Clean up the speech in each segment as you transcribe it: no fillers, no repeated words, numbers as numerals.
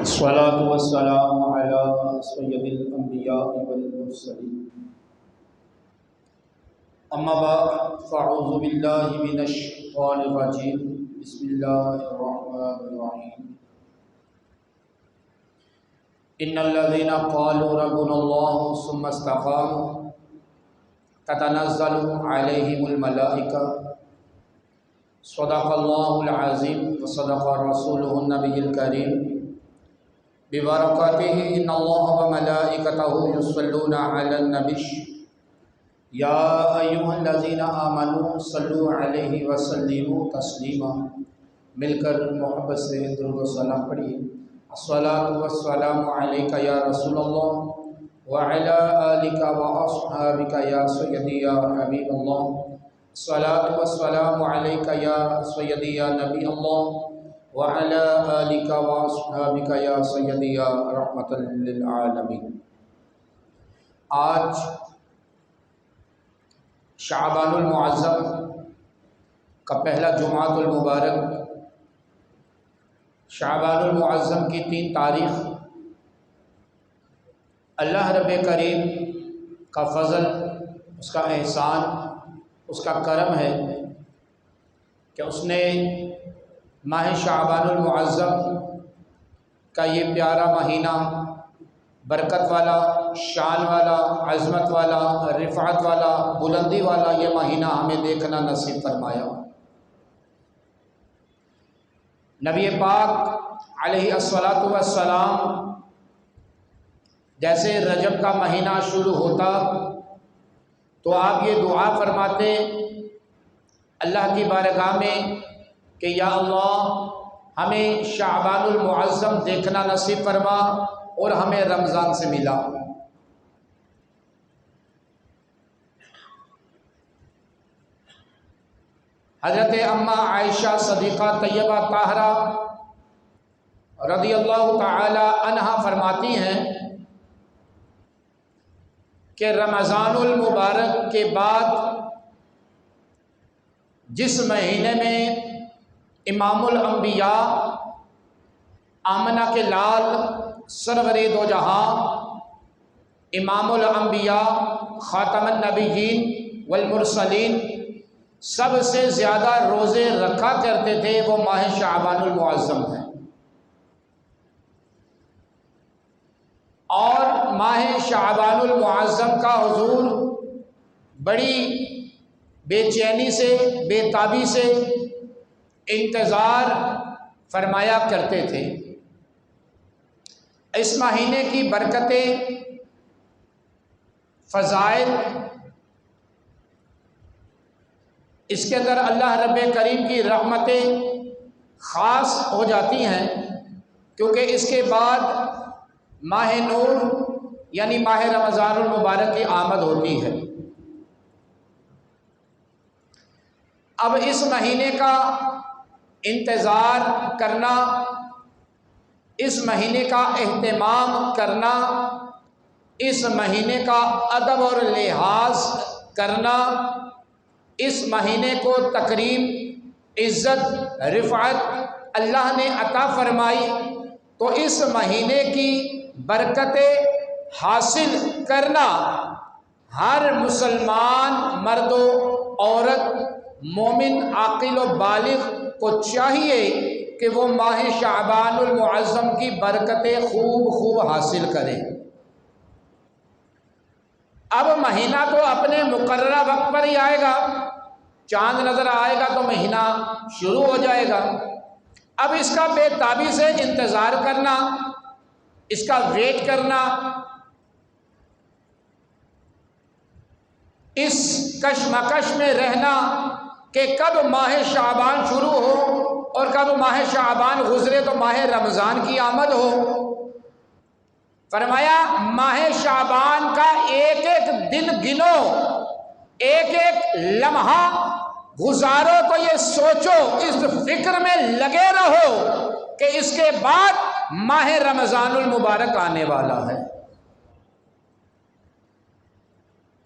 الصلاة والسلام على سيد الأنبياء والمرسلين أما بعد فأعوذ بالله من الشيطان الرجيم بسم الله الرحمن الرحيم إن الذين قالوا ربنا الله ثم استقاموا تتنزل عليهم الملائكة صدق الله العظيم وصدق رسوله النبي الكريم ببرکاتہ ان اللہ وملائکتہ یصلون علی النبی یا ایھا الذین آمنوا صلوا علیہ وسلموا تسلیما۔ مل کر محبت سے درود و سلام پڑھیے۔ الصلاۃ والسلام علیک یا رسول اللہ وعلی آلک واصحابک یا سیدی یا حبیب اللہ۔ الصلاۃ والسلام علیک یا سیدی یا نبی اللہ وعلی آلک واصحابک یا سیدی یا رحمۃ للعالمین۔ آج شعبان المعظم کا پہلا جمعۃ المبارک، شعبان المعظم کی 3 تاریخ اللہ رب کریم کا فضل، اس کا احسان، اس کا کرم ہے کہ اس نے ماہ شعبان المعظم کا یہ پیارا مہینہ، برکت والا، شان والا، عظمت والا، رفعت والا، بلندی والا یہ مہینہ ہمیں دیکھنا نصیب فرمایا۔ نبی پاک علیہ الصلاۃ والسلام جیسے رجب کا مہینہ شروع ہوتا تو آپ یہ دعا فرماتے اللہ کی بارگاہ میں کہ یا اللہ ہمیں شعبان المعظم دیکھنا نصیب فرما اور ہمیں رمضان سے ملا۔ حضرت اماں عائشہ صدیقہ طیبہ طاہرہ رضی اللہ تعالی عنہا فرماتی ہیں کہ رمضان المبارک کے بعد جس مہینے میں امام الانبیاء آمنہ کے لال سرور دو جہاں امام الانبیاء خاتم النبیین والمرسلین سب سے زیادہ روزے رکھا کرتے تھے، وہ ماہ شعبان المعظم ہے۔ اور ماہ شعبان المعظم کا حضور بڑی بے چینی سے، بے تابی سے انتظار فرمایا کرتے تھے۔ اس مہینے کی برکتیں، فضائل، اس کے اندر اللہ رب کریم کی رحمتیں خاص ہو جاتی ہیں، کیونکہ اس کے بعد ماہ نور یعنی ماہ رمضان المبارک کی آمد ہوتی ہے۔ اب اس مہینے کا انتظار کرنا، اس مہینے کا اہتمام کرنا، اس مہینے کا ادب اور لحاظ کرنا، اس مہینے کو تکریم، عزت، رفعت اللہ نے عطا فرمائی، تو اس مہینے کی برکتیں حاصل کرنا ہر مسلمان مرد و عورت، مومن عاقل و بالغ کو چاہیے کہ وہ ماہ شعبان المعظم کی برکتیں خوب حاصل کرے۔ اب مہینہ تو اپنے مقررہ وقت پر ہی آئے گا، چاند نظر آئے گا تو مہینہ شروع ہو جائے گا۔ اب اس کا بے تابی سے انتظار کرنا، اس کا ویٹ کرنا، اس کشمکش میں رہنا کہ کب ماہ شعبان شروع ہو اور کب ماہ شعبان گزرے تو ماہ رمضان کی آمد ہو۔ فرمایا ماہ شعبان کا ایک ایک دن گنو، ایک ایک لمحہ گزارو تو یہ سوچو، اس فکر میں لگے رہو کہ اس کے بعد ماہ رمضان المبارک آنے والا ہے۔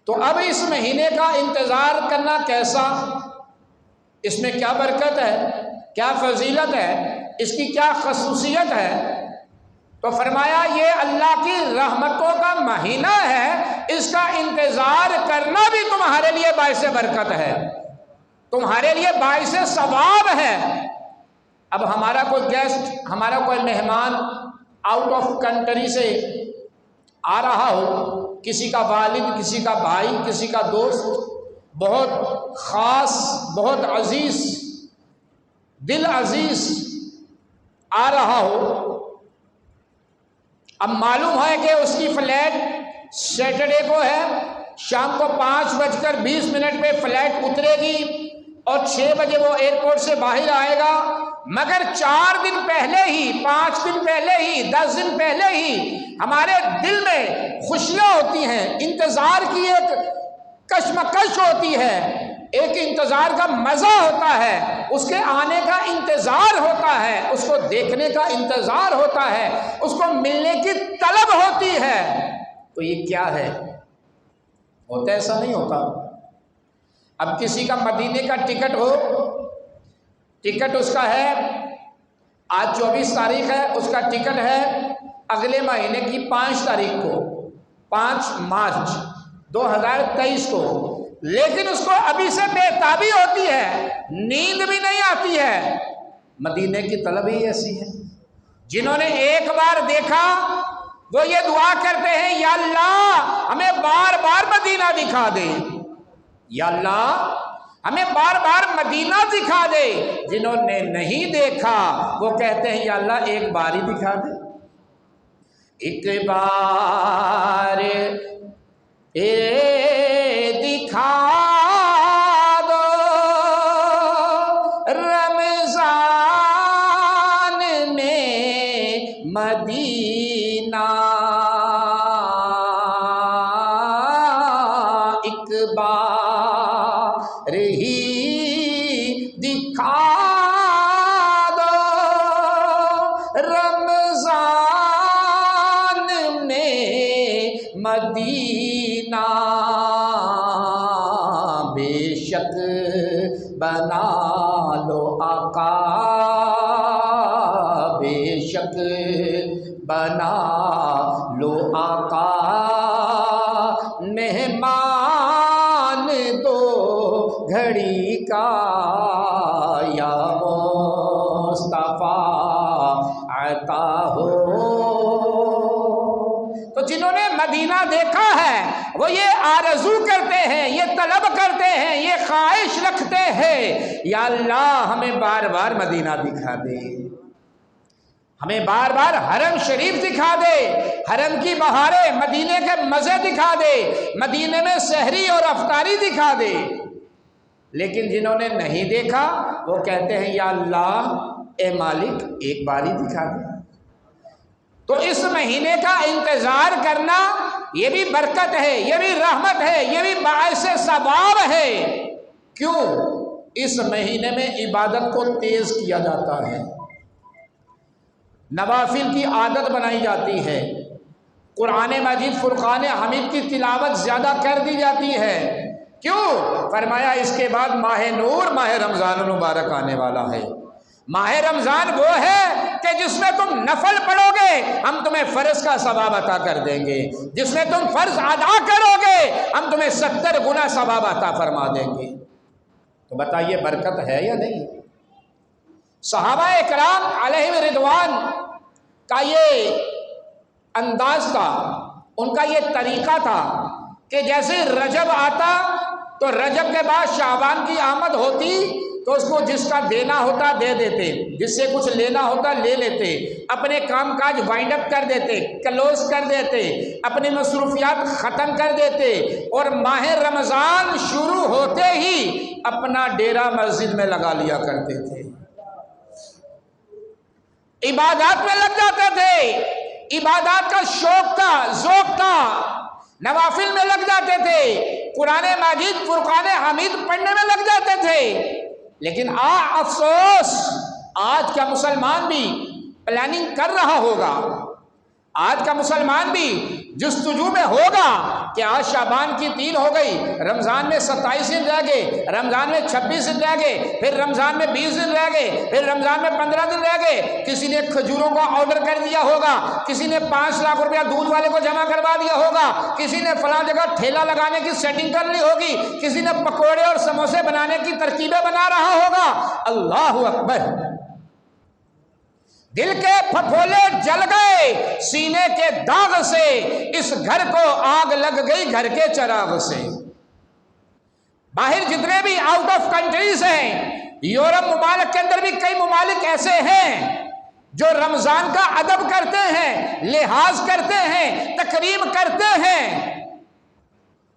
تو اب اس مہینے کا انتظار کرنا کیسا، اس میں کیا برکت ہے، کیا فضیلت ہے، اس کی کیا خصوصیت ہے؟ تو فرمایا یہ اللہ کی رحمتوں کا مہینہ ہے، اس کا انتظار کرنا بھی تمہارے لیے باعث برکت ہے، تمہارے لیے باعث ثواب ہے۔ اب ہمارا کوئی گیسٹ، ہمارا کوئی مہمان آؤٹ آف کنٹری سے آ رہا ہو، کسی کا والد، کسی کا بھائی، کسی کا دوست، بہت خاص، بہت عزیز، دل عزیز آ رہا ہو، اب معلوم ہے کہ اس کی فلائٹ سیٹرڈے کو ہے، شام کو 5:20 پہ فلائٹ اترے گی اور 6 بجے وہ ایئرپورٹ سے باہر آئے گا، مگر 4 دن پہلے ہی، 5 دن پہلے ہی، 10 دن پہلے ہی ہمارے دل میں خوشیاں ہوتی ہیں، انتظار کی ایک کشمکش ہوتی ہے، ایک انتظار کا مزہ ہوتا ہے، اس کے آنے کا انتظار ہوتا ہے، اس کو دیکھنے کا انتظار ہوتا ہے، اس کو ملنے کی طلب ہوتی ہے۔ تو یہ کیا ہے؟ ہوتا ایسا نہیں ہوتا۔ اب کسی کا مدینے کا ٹکٹ ہو، ٹکٹ اس کا ہے، آج 24 تاریخ ہے، اس کا ٹکٹ ہے اگلے مہینے کی 5 تاریخ کو، 5 مارچ 2023 کو، لیکن اس کو ابھی سے بےتابی ہوتی ہے، نیند بھی نہیں آتی ہے۔ مدینے کی طلب ہی ایسی ہے۔ جنہوں نے ایک بار دیکھا وہ یہ دعا کرتے ہیں، یا اللہ ہمیں بار بار مدینہ دکھا دے، یا اللہ ہمیں بار بار مدینہ دکھا دے۔ جنہوں نے نہیں دیکھا وہ کہتے ہیں، یا اللہ ایک بار ہی دکھا دے، ایک بار دکھا دو رمضان میں مدینہ، ایک بار ہی دکھا دو رمضان میں مدینہ، بے شک بنا لو آقا، بے شک بنا لو آقا، مہمان دو گھڑی کا، یا مصطفیٰ عطا ہو۔ تو جنہوں نے مدینہ دیکھا ہے وہ یہ آرزو کرتے ہیں، یہ طلب کرتے ہیں، یہ خواہش رکھتے ہیں، یا اللہ ہمیں بار بار مدینہ دکھا دے، ہمیں بار بار حرم شریف دکھا دے، حرم کی بہاریں، مدینے کے مزے دکھا دے، مدینے میں سحری اور افطاری دکھا دے۔ لیکن جنہوں نے نہیں دیکھا وہ کہتے ہیں، یا اللہ اے مالک ایک بار ہی دکھا دے۔ تو اس مہینے کا انتظار کرنا یہ بھی برکت ہے، یہ بھی رحمت ہے، یہ بھی باعث ثواب ہے۔ کیوں؟ اس مہینے میں عبادت کو تیز کیا جاتا ہے، نوافل کی عادت بنائی جاتی ہے، قرآن مجید فرقان حمید کی تلاوت زیادہ کر دی جاتی ہے۔ کیوں؟ فرمایا اس کے بعد ماہ نور، ماہ رمضان المبارک آنے والا ہے۔ ماہ رمضان وہ ہے کہ جس میں تم نفل پڑھو گے ہم تمہیں فرض کا ثواب عطا کر دیں گے، جس میں تم فرض ادا کرو گے ہم تمہیں 70 گنا ثواب عطا فرما دیں گے۔ تو بتائیے برکت ہے یا نہیں؟ صحابہ اکرام علیہم رضوان کا یہ انداز تھا، ان کا یہ طریقہ تھا کہ جیسے رجب آتا تو رجب کے بعد شعبان کی آمد ہوتی تو اس کو جس کا دینا ہوتا دے دیتے، جس سے کچھ لینا ہوتا لے لیتے، اپنے کام کاج وائنڈ اپ کر دیتے، کلوز کر دیتے، اپنی مصروفیات ختم کر دیتے، اور ماہ رمضان شروع ہوتے ہی اپنا ڈیرا مسجد میں لگا لیا کرتے تھے، عبادات میں لگ جاتے تھے، عبادات کا شوق تھا، ذوق تھا، نوافل میں لگ جاتے تھے، قرآن مجید فرقان حمید پڑھنے میں لگ جاتے تھے۔ لیکن افسوس آج کا مسلمان بھی پلاننگ کر رہا ہوگا، آج کا مسلمان بھی جستجو میں ہوگا کہ آج شعبان کی 3 ہو گئی، رمضان میں 27 دن رہ گئے، رمضان میں 26 دن رہ گئے، پھر رمضان میں 20 دن رہ گئے، پھر رمضان میں 15 دن رہ گئے۔ کسی نے کھجوروں کا آرڈر کر دیا ہوگا، کسی نے 5 لاکھ روپیہ دودھ والے کو جمع کروا دیا ہوگا، کسی نے فلاں جگہ ٹھیلا لگانے کی سیٹنگ کر لی ہوگی، کسی نے پکوڑے اور سموسے بنانے کی ترکیبیں بنا رہا ہوگا۔ اللہ اکبر! دل کے پھپھولے جل گئے سینے کے داغ سے، اس گھر کو آگ لگ گئی گھر کے چراغ سے۔ باہر جتنے بھی آؤٹ آف کنٹریز ہیں، یورپ ممالک کے اندر بھی کئی ممالک ایسے ہیں جو رمضان کا ادب کرتے ہیں، لحاظ کرتے ہیں، تکریم کرتے ہیں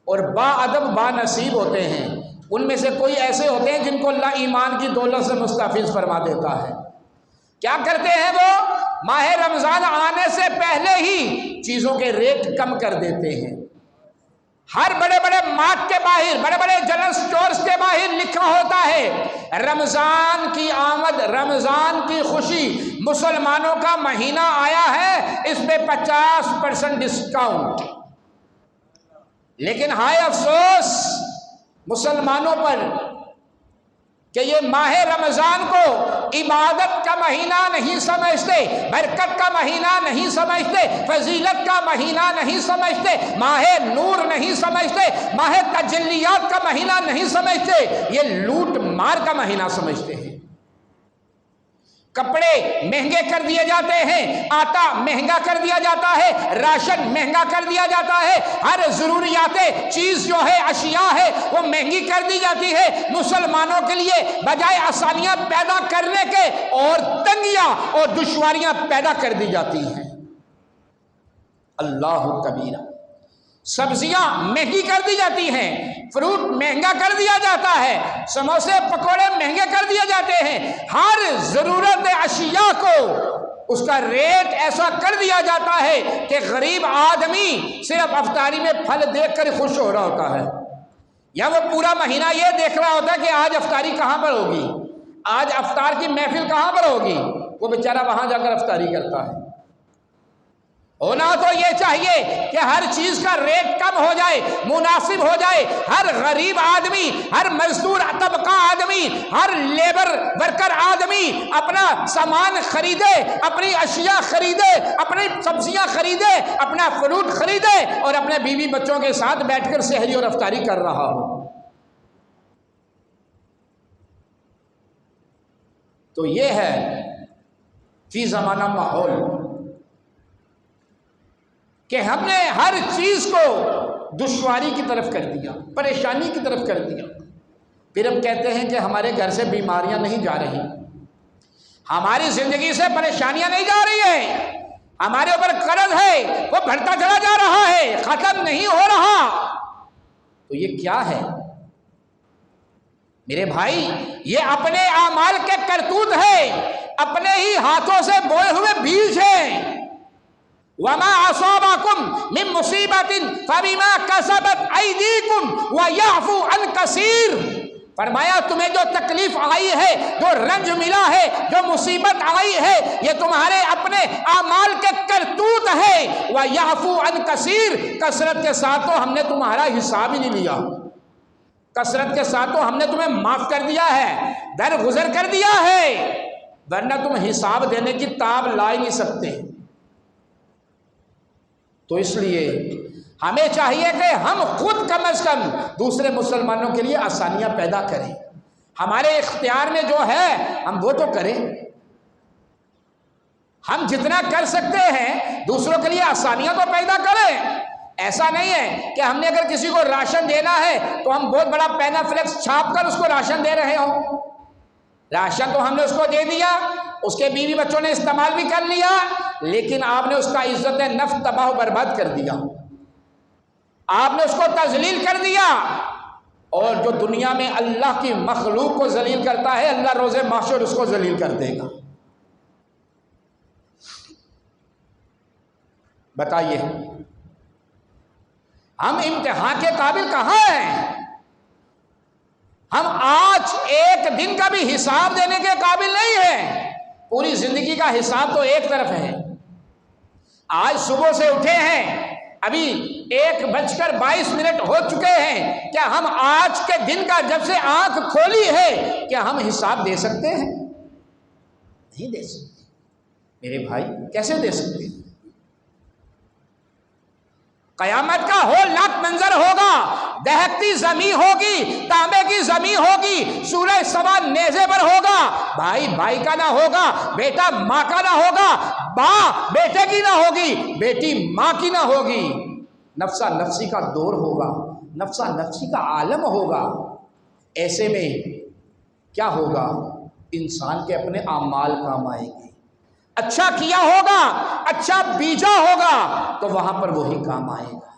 اور با ادب با نصیب ہوتے ہیں۔ ان میں سے کوئی ایسے ہوتے ہیں جن کو اللہ ایمان کی دولت سے مستحفظ فرما دیتا ہے۔ کیا کرتے ہیں وہ؟ ماہ رمضان آنے سے پہلے ہی چیزوں کے ریٹ کم کر دیتے ہیں۔ ہر بڑے بڑے مارٹ کے باہر، بڑے بڑے جنرل سٹورز کے باہر لکھا ہوتا ہے رمضان کی آمد، رمضان کی خوشی، مسلمانوں کا مہینہ آیا ہے، اس پہ 50% ڈسکاؤنٹ۔ لیکن ہائے افسوس مسلمانوں پر کہ یہ ماہ رمضان کو عبادت کا مہینہ نہیں سمجھتے، برکت کا مہینہ نہیں سمجھتے، فضیلت کا مہینہ نہیں سمجھتے، ماہ نور نہیں سمجھتے، ماہ تجلیات کا مہینہ نہیں سمجھتے، یہ لوٹ مار کا مہینہ سمجھتے ہیں۔ کپڑے مہنگے کر دیے جاتے ہیں، آٹا مہنگا کر دیا جاتا ہے، راشن مہنگا کر دیا جاتا ہے، ہر ضروریات چیز جو ہے، اشیاء ہے، وہ مہنگی کر دی جاتی ہے۔ مسلمانوں کے لیے بجائے آسانیاں پیدا کرنے کے اور تنگیاں اور دشواریاں پیدا کر دی جاتی ہیں۔ اللہ کبیرہ! سبزیاں مہنگی کر دی جاتی ہیں، فروٹ مہنگا کر دیا جاتا ہے، سموسے پکوڑے مہنگے کر دیے جاتے ہیں، ہر ضرورت اشیاء کو اس کا ریٹ ایسا کر دیا جاتا ہے کہ غریب آدمی صرف افطاری میں پھل دیکھ کر خوش ہو رہا ہوتا ہے، یا وہ پورا مہینہ یہ دیکھ رہا ہوتا ہے کہ آج افطاری کہاں پر ہوگی، آج افطار کی محفل کہاں پر ہوگی۔ وہ بیچارہ وہاں جا کر افطاری کرتا ہے۔ ہونا تو یہ چاہیے کہ ہر چیز کا ریٹ کم ہو جائے، مناسب ہو جائے، ہر غریب آدمی، ہر مزدور طبقہ آدمی، ہر لیبر ورکر آدمی اپنا سامان خریدے، اپنی اشیاء خریدے، اپنی سبزیاں خریدے، اپنا فروٹ خریدے اور اپنے بیوی بچوں کے ساتھ بیٹھ کر سحری اور افطاری کر رہا ہو۔ تو یہ ہے فی زمانہ ماحول کہ ہم نے ہر چیز کو دشواری کی طرف کر دیا، پریشانی کی طرف کر دیا۔ پھر ہم کہتے ہیں کہ ہمارے گھر سے بیماریاں نہیں جا رہی، ہماری زندگی سے پریشانیاں نہیں جا رہی ہیں، ہمارے اوپر قرض ہے وہ بڑھتا چلا جا رہا ہے، ختم نہیں ہو رہا۔ تو یہ کیا ہے میرے بھائی؟ یہ اپنے اعمال کے کرتوت ہے، اپنے ہی ہاتھوں سے بوئے ہوئے بیج ہیں۔ وَمَا أَصَابَكُم مِّن مُّصِيبَةٍ فَبِمَا كَسَبَتْ أَيْدِيكُمْ وَيَعْفُو عَن كَثِيرٍ۔ فرمایا تمہیں جو تکلیف آئی ہے، جو رنج ملا ہے، جو مصیبت آئی ہے، یہ تمہارے اپنے اعمال کے کرتوت ہے۔ وَيَعْفُو عَن كَثِيرٍ، کثرت کے ساتھ تو ہم نے تمہارا حساب ہی نہیں لیا، کثرت کے ساتھ تو ہم نے تمہیں معاف کر دیا ہے، درگزر کر دیا ہے، ورنہ تم حساب دینے کی تاب لا ہی نہیں سکتے۔ تو اس لیے ہمیں چاہیے کہ ہم خود کم از کم دوسرے مسلمانوں کے لیے آسانیاں پیدا کریں، ہمارے اختیار میں جو ہے ہم وہ تو کریں، ہم جتنا کر سکتے ہیں دوسروں کے لیے آسانیاں تو پیدا کریں۔ ایسا نہیں ہے کہ ہم نے اگر کسی کو راشن دینا ہے تو ہم بہت بڑا پینا فلیکس چھاپ کر اس کو راشن دے رہے ہوں۔ راشن تو ہم نے اس کو دے دیا، اس کے بیوی بچوں نے استعمال بھی کر لیا، لیکن آپ نے اس کا عزت نفس تباہ و برباد کر دیا، آپ نے اس کو تذلیل کر دیا۔ اور جو دنیا میں اللہ کی مخلوق کو ذلیل کرتا ہے، اللہ روز محشر اس کو ذلیل کر دے گا۔ بتائیے ہم امتحان کے قابل کہاں ہیں؟ ہم آج ایک دن کا بھی حساب دینے کے قابل نہیں ہیں، پوری زندگی کا حساب تو ایک طرف ہے۔ آج صبح سے اٹھے ہیں، ابھی 1:22 ہو چکے ہیں، کیا ہم آج کے دن کا جب سے آنکھ کھولی ہے کیا ہم حساب دے سکتے ہیں؟ نہیں دے سکتے میرے بھائی، کیسے دے سکتے ہیں؟ قیامت کا ہولناک منظر ہوگا، دہکتی زمین ہوگی، تانبے کی زمین ہوگی، سورج سوا نیزے پر ہوگا، بھائی بھائی کا نہ ہوگا، بیٹا ماں کا نہ ہوگا، ماں بیٹے کی نہ ہوگی، بیٹی ماں کی نہ ہوگی، نفسا نفسی کا دور ہوگا، نفسا نفسی کا عالم ہوگا۔ ایسے میں کیا ہوگا؟ انسان کے اپنے اعمال کام آئیں گے، اچھا کیا ہوگا، اچھا بیجا ہوگا تو وہاں پر وہی کام آئے گا۔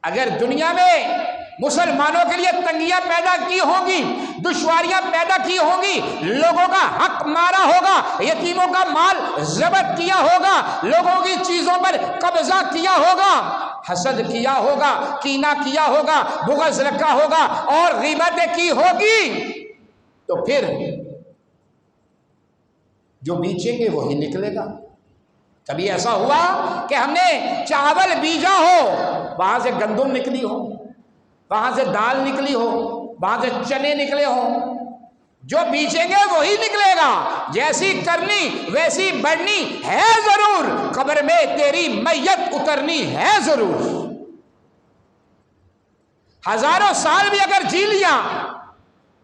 اگر دنیا میں مسلمانوں کے لیے تنگیاں پیدا کی ہوں گی، دشواریاں پیدا کی ہوں گی، لوگوں کا حق مارا ہوگا، یتیموں کا مال ضبط کیا ہوگا، لوگوں کی چیزوں پر قبضہ کیا ہوگا، حسد کیا ہوگا، کینہ کیا ہوگا، بغض رکھا ہوگا اور غیبتیں کی ہوگی، تو پھر جو بیچیں گے وہی نکلے گا۔ کبھی ایسا ہوا کہ ہم نے چاول بیجا ہو، وہاں سے گندم نکلی ہو، وہاں سے دال نکلی ہو، وہاں سے چنے نکلے ہوں، جو بیچیں گے وہی نکلے گا۔ جیسی کرنی ویسی بڑھنی ہے ضرور، قبر میں تیری میت اترنی ہے ضرور۔ ہزاروں سال بھی اگر جی لیا،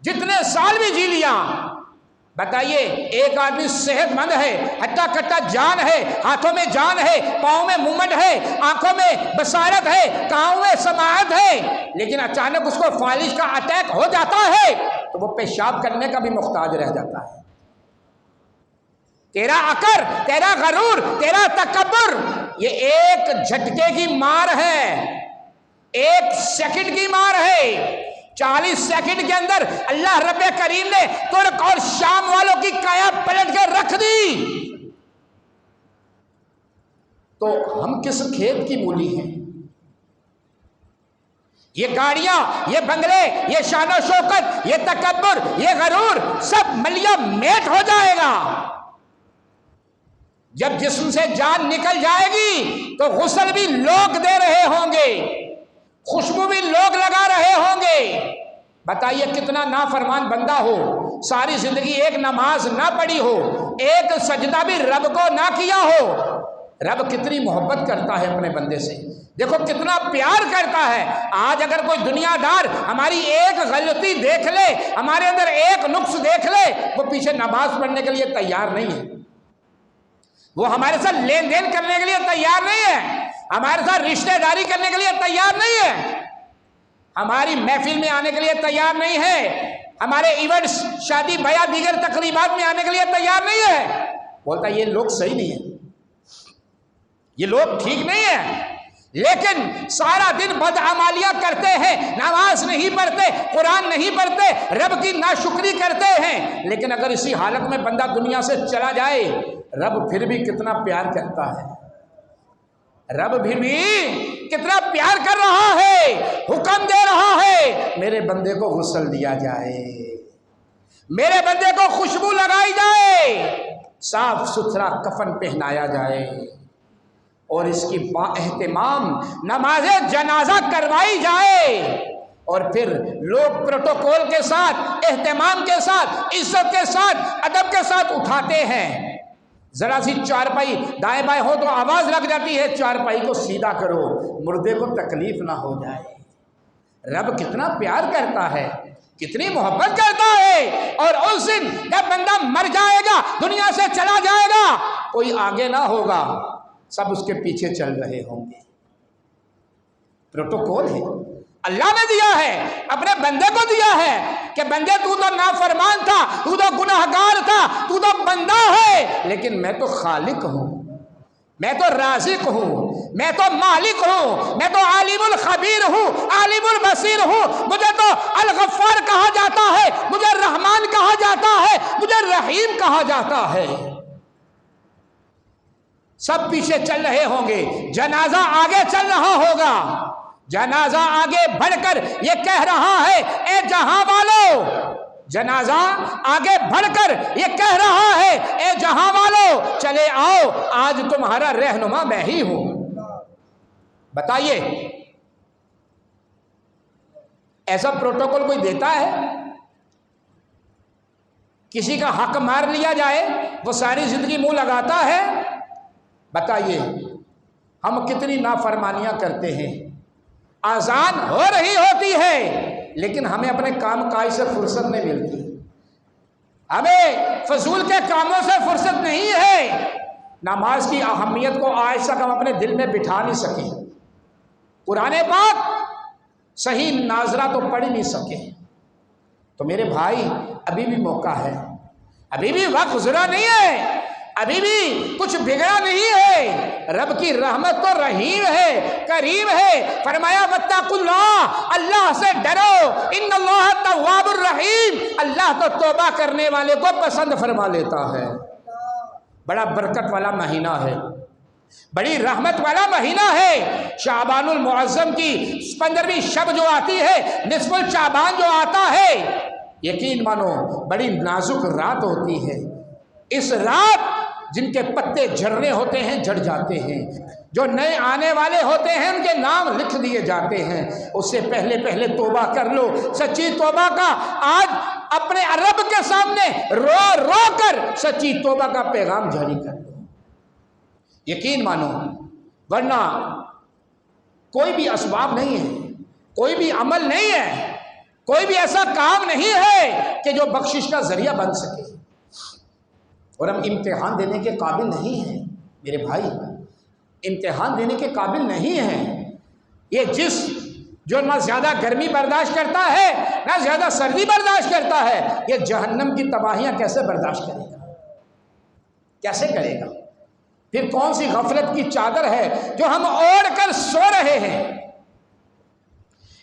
جتنے سال بھی جی لیا، بتائیے ایک آدمی صحت مند ہے، ہٹا کٹا جان ہے، ہاتھوں میں جان ہے، پاؤں میں مومنٹ ہے، آنکھوں میں بصارت ہے، کانوں میں سماعت ہے، لیکن اچانک اس کو فالج کا اٹیک ہو جاتا ہے تو وہ پیشاب کرنے کا بھی محتاج رہ جاتا ہے۔ تیرا عقر، تیرا غرور، تیرا تکبر، یہ ایک جھٹکے کی مار ہے، ایک سیکنڈ کی مار ہے۔ 40 سیکنڈ کے اندر اللہ رب کریم نے ترک اور شام والوں کی کایا پلٹ کے رکھ دی۔ تو ہم کس کھیت کی مولی ہیں؟ یہ گاڑیاں، یہ بنگلے، یہ شان و شوکت، یہ تکبر، یہ غرور سب ملیا میٹ ہو جائے گا۔ جب جسم سے جان نکل جائے گی تو غسل بھی لوگ دے رہے ہوں گے، خوشبو بھی لوگ لگا رہے ہوں گے۔ بتائیے کتنا نافرمان بندہ ہو، ساری زندگی ایک نماز نہ پڑھی ہو، ایک سجدہ بھی رب کو نہ کیا ہو، رب کتنی محبت کرتا ہے اپنے بندے سے، دیکھو کتنا پیار کرتا ہے۔ آج اگر کوئی دنیا دار ہماری ایک غلطی دیکھ لے، ہمارے اندر ایک نقص دیکھ لے، وہ پیچھے نماز پڑھنے کے لیے تیار نہیں ہے، وہ ہمارے ساتھ لین دین کرنے کے لیے تیار نہیں ہے، ہمارے ساتھ رشتہ داری کرنے کے لیے تیار نہیں ہے، ہماری محفل میں آنے کے لیے تیار نہیں ہے، ہمارے ایونٹس، شادی بیاہ، دیگر تقریبات میں آنے کے لیے تیار نہیں ہے۔ بولتا یہ لوگ صحیح نہیں ہیں، یہ لوگ ٹھیک نہیں ہیں، لیکن سارا دن بدعمالیاں کرتے ہیں، نماز نہیں پڑھتے، قرآن نہیں پڑھتے، رب کی ناشکری کرتے ہیں، لیکن اگر اسی حالت میں بندہ دنیا سے چلا جائے، رب پھر بھی کتنا پیار کرتا ہے، رب بھی کتنا پیار کر رہا ہے، حکم دے رہا ہے میرے بندے کو غسل دیا جائے، میرے بندے کو خوشبو لگائی جائے، صاف ستھرا کفن پہنایا جائے، اور اس کی با اہتمام نماز جنازہ کروائی جائے، اور پھر لوگ پروٹوکول کے ساتھ، اہتمام کے ساتھ، عزت کے ساتھ، ادب کے ساتھ اٹھاتے ہیں۔ ذرا سی چارپائی دائیں بائیں ہو تو آواز لگ جاتی ہے، چارپائی کو سیدھا کرو، مردے کو تکلیف نہ ہو جائے۔ رب کتنا پیار کرتا ہے، کتنی محبت کرتا ہے، اور اس دن جب بندہ مر جائے گا، دنیا سے چلا جائے گا، کوئی آگے نہ ہوگا، سب اس کے پیچھے چل رہے ہوں گے۔ پروٹوکول ہے، اللہ نے دیا ہے، اپنے بندے کو دیا ہے کہ بندے تو نافرمان تھا، تو گناہگار تھا، تو بندہ ہے، لیکن میں تو خالق ہوں، میں تو رازق ہوں، میں تو مالک ہوں، میں تو عالم الخبیر ہوں، عالم البصیر ہوں، مجھے تو الغفار کہا جاتا ہے، مجھے رحمان کہا جاتا ہے، مجھے رحیم کہا جاتا ہے۔ سب پیچھے چل رہے ہوں گے، جنازہ آگے چل رہا ہوگا، جنازہ آگے بڑھ کر یہ کہہ رہا ہے اے جہاں والو، جنازہ آگے بڑھ کر یہ کہہ رہا ہے اے جہاں والو، چلے آؤ آج تمہارا رہنما میں ہی ہوں۔ بتائیے ایسا پروٹوکول کوئی دیتا ہے؟ کسی کا حق مار لیا جائے وہ ساری زندگی منہ لگاتا ہے؟ بتائیے ہم کتنی نافرمانیاں کرتے ہیں، اذان ہو رہی ہوتی ہے لیکن ہمیں اپنے کام کاج سے فرصت نہیں ملتی، ہمیں فضول کے کاموں سے فرصت نہیں ہے، نماز کی اہمیت کو آج تک ہم اپنے دل میں بٹھا نہیں سکے، قرآن پاک صحیح ناظرہ تو پڑھ ہی نہیں سکے۔ تو میرے بھائی ابھی بھی موقع ہے، ابھی بھی وقت گزرا نہیں ہے، ابھی بھی کچھ بگڑا نہیں ہے، رب کی رحمت تو رحیم ہے، کریم ہے، فرمایا واتقوا اللہ، اللہ سے ڈرو، ان اللہ تواب الرحیم، اللہ تو توبہ کرنے والے کو پسند فرما لیتا ہے۔ بڑا برکت والا مہینہ ہے، بڑی رحمت والا مہینہ ہے، شعبان المعظم کی 15ویں شب جو آتی ہے، نصف الشعبان جو آتا ہے، یقین مانو بڑی نازک رات ہوتی ہے۔ اس رات جن کے پتے جھڑنے ہوتے ہیں جھڑ جاتے ہیں، جو نئے آنے والے ہوتے ہیں ان کے نام لکھ دیے جاتے ہیں، اس سے پہلے پہلے توبہ کر لو، سچی توبہ کا آج اپنے رب کے سامنے رو رو کر سچی توبہ کا پیغام جاری کر لو، یقین مانو، ورنہ کوئی بھی اسباب نہیں ہے، کوئی بھی عمل نہیں ہے، کوئی بھی ایسا کام نہیں ہے کہ جو بخشش کا ذریعہ بن سکے، اور ہم امتحان دینے کے قابل نہیں ہیں میرے بھائی، امتحان دینے کے قابل نہیں ہیں۔ یہ جو نہ زیادہ گرمی برداشت کرتا ہے نہ زیادہ سردی برداشت کرتا ہے، یہ جہنم کی تباہیاں کیسے برداشت کرے گا، کیسے کرے گا؟ پھر کون سی غفلت کی چادر ہے جو ہم اوڑھ کر سو رہے ہیں؟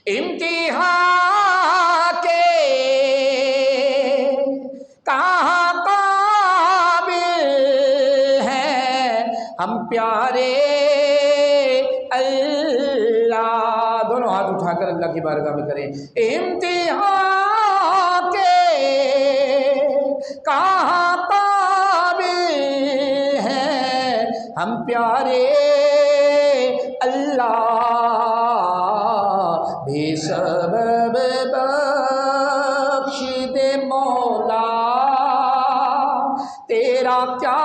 امتحان کے کہاں قابل ہیں ہم پیارے اللہ، دونوں ہاتھ اٹھا کر اللہ کی بارگاہ میں کریں، امتحان کے کہاں قابل ہیں ہم پیارے اللہ، بے سبب بخش دے مولا، تیرا کیا